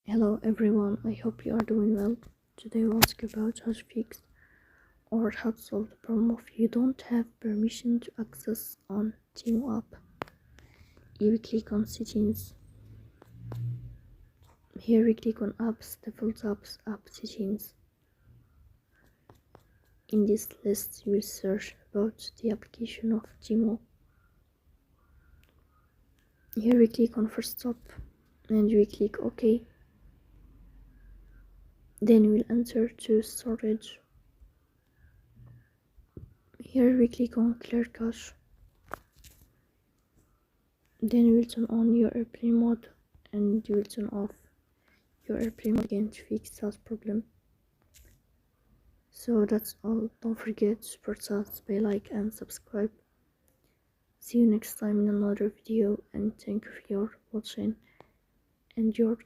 Hello everyone, I hope you are doing well. Today we'll talk about how to fix or how to solve the problem of you don't have permission to access on Temu app. You click on settings. Here we click on apps, default apps, app settings. In this list you will search about the application of Temu. Here we click on first stop and we click OK. Then we'll enter to storage. Here we click on clear cache. Then you will turn on your airplane mode and you will turn off your airplane mode again to fix that problem. So that's all. Don't forget to support us by like and subscribe. See you next time in another video, and thank you for your watching and your